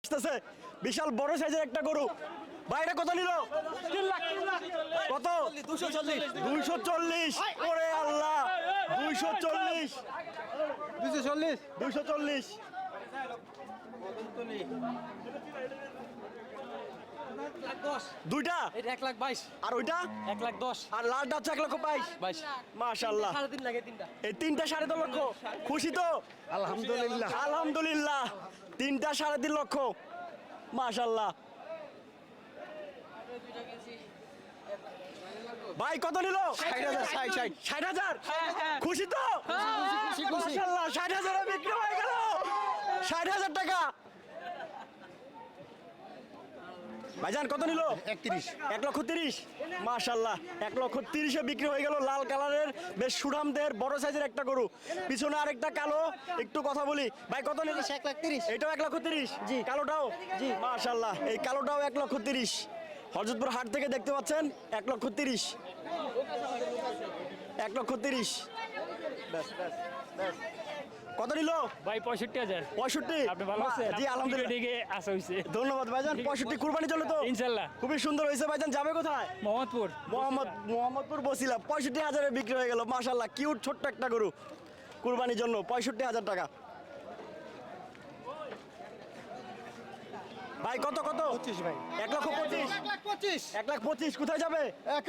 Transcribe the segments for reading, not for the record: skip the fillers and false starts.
আসতেছে বিশাল বড় সাইজের একটা গরু। ভাইটা কত নিল? 3 লাখ কত? 240। ওরে আল্লাহ, 240 240। দুইটা এটা 1,22,000 আর ওইটা 1,10,000 আর লালটা হচ্ছে 1,22,000। 22 মাশাআল্লাহ, 3.5 লাগে তিনটা। এই তিনটা 3.5 লক্ষ। খুশি তো? আলহামদুলিল্লাহ। আলহামদুলিল্লাহ, তিনটা 3.5 লক্ষ। মাশাআল্লাহ। ভাই কত নিল? 60,000 60,000। হ্যাঁ। খুশি তো? খুশি। মাশাআল্লাহ, 60,000 এ বিক্রি হয়ে গেল। 60,000 টাকা। ভাইজান কত নিল? 31। 1,30,000। মাশাআল্লাহ, 1,30,000 এ বিক্রি হয়ে গেল। লাল কালারের বেশ সুঠামদের বড় সাইজের একটা গরু। পিছনে আরেকটা কালো, একটু কথা বলি। ভাই কত নিল? 1,30,000। এটাও 1,30,000। জি, কালোটাও? জি, মাশাআল্লাহ, এই কালোটাও 1,30,000। হযরতপুর হাট থেকে দেখতে পাচ্ছেন 1,30,000। 1,30,000। কত নিল? ভাই 65,000। 65। আপনি ভালো আছেন? জি আলহামদুলিল্লাহ। দিকে আসা হইছে ধন্যবাদ ভাইজান। 65 কুরবানি চলে তো? ইনশাআল্লাহ। খুবই সুন্দর হয়েছে ভাইজান। যাবে কোথায়? মোহাম্মদপুর। মোহাম্মদপুর বসিলা। 65,000 এ বিক্রি হয়ে গেল। মাশাআল্লাহ, কিউট ছোট্ট একটা গরু কুরবানির জন্য। 65,000 টাকা। ভাই কত কত? 25 ভাই। 1,25,000। 1,25,000 কোথায় যাবে?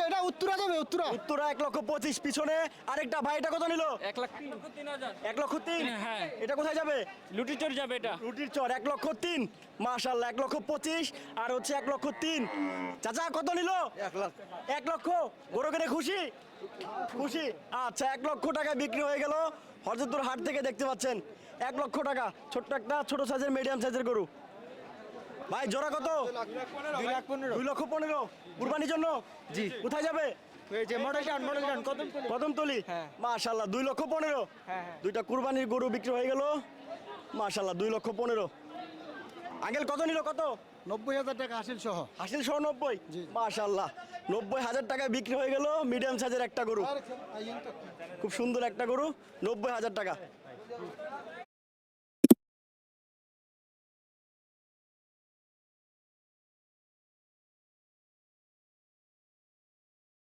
এটা উত্তরা যাবে, উত্তরা। উত্তরা 1,25,000। পিছনে আরেকটা ভাই, এটা কত নিল? 1,03,000। 1,03,000। হ্যাঁ। এটা কোথায় যাবে? লুটি চড় যাবে এটা। রুটির চর 1,03,000। মাশাআল্লাহ, 1,25,000 আর হচ্ছে 1,03,000। চাচা কত নিল? 1 লক্ষ। গরু কিনে খুশি? খুশি। আচ্ছা, 1 লক্ষ টাকা বিক্রি হয়ে গেল। হযরতপুর হাট থেকে দেখতে পাচ্ছেন 1 লক্ষ টাকা। ছোট্ট একটা ছোট সাইজের মিডিয়াম সাইজের গরু। ভাই জোড়া কত? 2,15,000 কুরবানির জন্য। জি, কোথায় যাবে? এই যে মডেল টাউন কদমতলি। মাশাআল্লাহ, 2,15,000। দুইটা কুরবানির গরু বিক্রি হয়ে গেল। মাশাআল্লাহ, 2,15,000। আঙ্কেল কত নিল? কত? 90,000 টাকা হাসিল সহ। হাসিল সহ 90। মাশাআল্লাহ, 90,000 টাকায় বিক্রি হয়ে গেল মিডিয়াম সাইজের একটা গরু। খুব সুন্দর একটা গরু, 90,000 টাকা।